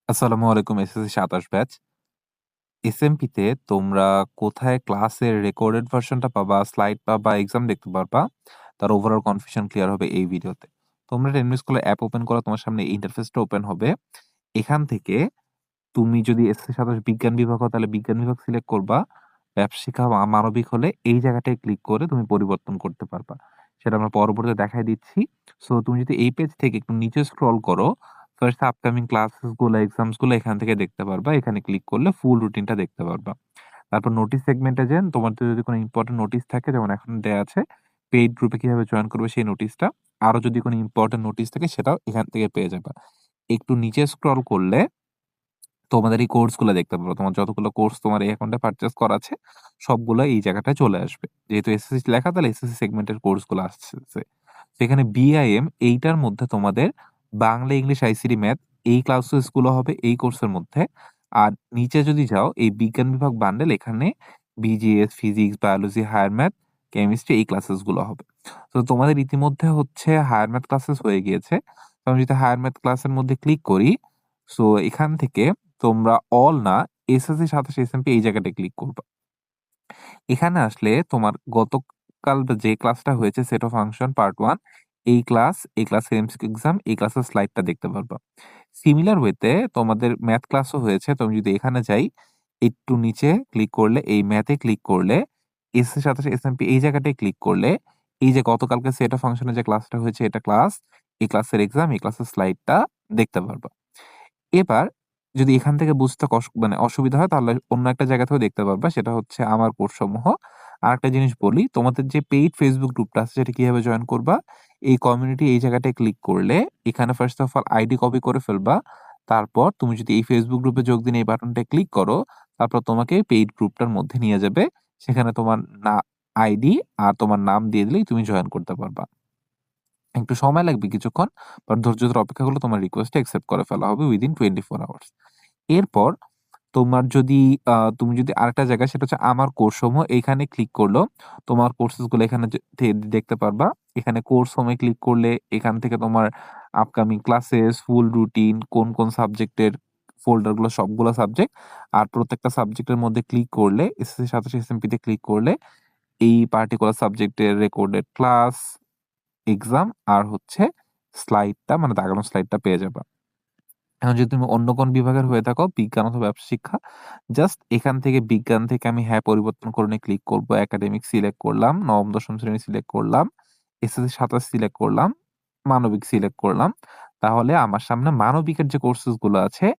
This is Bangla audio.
আসসালামু আলাইকুম এসএসসি ২৭ ব্যাচ। এসএমপিতে তোমরা কোথায় ক্লাসের রেকর্ডেড ভার্সনটা পাবা, স্লাইড পাবা, এক্সাম দেখতে পারবা, তার ওভারঅল কনফিউশন ক্লিয়ার হবে এই ভিডিওতে। তোমরা টেনমিন স্কুলের অ্যাপ ওপেন করো, তোমার সামনে এই ইন্টারফেসটা ওপেন হবে। এখান থেকে তুমি যদি এসএসসি ২৭ বিজ্ঞান বিভাগ হও তাহলে বিজ্ঞান বিভাগ সিলেক্ট করবা। ব্যবশিক্ষা বা মানবিক হলে এই জায়গাটায় ক্লিক করে তুমি পরিবর্তন করতে পারবা। সেটা আমরা পরবর্তীতে দেখায় দিচ্ছি। সো তুমি যদি এই পেজ থেকে একটু নিচে স্ক্রল করো, ফার্স্ট আপকামিং ক্লাসেস গুলো, এক্সামস গুলো এখান থেকে দেখতে পারবা। এখানে ক্লিক করলে ফুল রুটিনটা দেখতে পারবা। তারপর নোটিস সেগমেন্টে যান। তোমাদের যদি কোনো ইম্পোর্টেন্ট নোটিস থাকে যেমন এখন দেয়া আছে, পেইড গ্রুপে কিভাবে জয়েন করবে সেই নোটিসটা। আরো যদি কোনো ইম্পোর্টেন্ট নোটিস থাকে সেটাও এখান থেকে পেয়ে যাবা। একটু নিচে স্ক্রল করলে তোমাদের এই কোর্সগুলা দেখতে পারো। তোমার যতগুলো কোর্স তোমার এই অ্যাকাউন্টে পারচেজ করা আছে, সবগুলা এই জায়গাটায় চলে আসবে। যেহেতু এসএসসি লেখা তাহলে এসএসসি সেগমেন্টের কোর্সগুলো আসছে। সেখানে বিআইএম এইটার মধ্যে তোমাদের বাংলা, ইংলিশ, আইসিটি, ম্যাথ এই ক্লাসেস গুলো হবে এই কোর্সের মধ্যে। আর নিচে যদি যাও এই বিজ্ঞান বিভাগ বান্ডেল এখানে BGS, physics, biology, higher math, chemistry এই ক্লাসেস গুলো হবে। তো তোমাদের ইতিমধ্যে হচ্ছে হায়ার ম্যাথ ক্লাসেস হয়ে গিয়েছে। তো আমি যদি হায়ার ম্যাথ ক্লাসের মধ্যে ক্লিক করি, সো এখান থেকে তোমরা অল না এসএসসি ২৭ এসএমপি এই জায়গাটায় ক্লিক করবা। এখানে আসলে তোমার গতকাল যে ক্লাসটা হয়েছে সেট অফ ফাংশন পার্ট 1 এই ক্লাসের এমসিকিউ এক্সাম, এই ক্লাসের স্লাইডটা দেখতে পারবা। সিমিলার ওয়েতে তোমাদের ম্যাথ ক্লাসও হয়েছে। তো আমি যদি এখানে যাই, একটু নিচে ক্লিক করলে এই ম্যাথে ক্লিক করলে এসএসসি ২৭ এসএমপি এই জায়গাটায় ক্লিক করলে এই যে গতকালকে সেট অফ ফাংশনের যে ক্লাসটা হয়েছে এটা ক্লাস, এই ক্লাসের এক্সাম, এই ক্লাসের স্লাইডটা দেখতে পারবা। এবার যদি এখান থেকে বুঝতে মানে অসুবিধা হয় তাহলে অন্য একটা জায়গা থেকেও দেখতে পারবা। সেটা হচ্ছে আমার কোর্সসমূহ। আরেকটা জিনিস বলি, তোমাদের যে পেইড ফেসবুক গ্রুপটা আছে সেটা কিভাবে জয়েন করবা? এই কমিউনিটি এই জায়গাটায় ক্লিক করলে এখানে first of all ID copy করে ফেলবা। তারপর তুমি যদি এই ফেসবুক গ্রুপে যোগ দিন এই বাটনটায় ক্লিক করো, তারপর তোমাকে পেইড গ্রুপটার মধ্যে নিয়ে যাবে। সেখানে তোমার আইডি আর তোমার নাম দিয়ে দিলেই তুমি জয়েন করতে পারবা। একটু সময় লাগবে কিছুক্ষণ। বাট ধৈর্য ধরে অপেক্ষা করলে তোমার রিকোয়েস্টটা অ্যাকসেপ্ট করে ফেলা হবে উইদিন 24 আওয়ার্স। এরপর তোমার যদি তুমি যদি আরেকটা জায়গা সেটা হচ্ছে আমার কোর্সসমূহ এইখানে ক্লিক করলেও তোমার কোর্সেস গুলো এখানে দেখতে পারবা। এখানে কোর্স হোমে ক্লিক করলে এখান থেকে তোমার আপকামিং ক্লাসেস, ফুল রুটিন, কোন সাবজেক্টের ফোল্ডার গুলো সবগুলো সাবজেক্ট আর প্রত্যেকটা সাবজেক্টের মধ্যে ক্লিক করলে এসএসসি ২৭ এসএমপি তে ক্লিক করলে এই পার্টিকুলার সাবজেক্টের রেকর্ডেড ক্লাস, এক্সাম আর হচ্ছে স্লাইডটা মানে দাগানো স্লাইডটা পেয়ে যাবা। এখন যদি তুমি অন্য কোন বিভাগের হয়ে থাকো, বিজ্ঞান অথবা ব্যবসা শিক্ষা, জাস্ট এখান থেকে বিজ্ঞান থেকে আমি হ্যাঁ পরিবর্তন করে নিয়ে ক্লিক করব। একাডেমিক সিলেক্ট করলাম, নবম দশম শ্রেণী সিলেক্ট করলাম, এসএসসি ২৭ সিলেক্ট করলাম, মানবিক সিলেক্ট করলাম। তাহলে আমার সামনে মানবিকের যে কোর্সেস গুলো আছে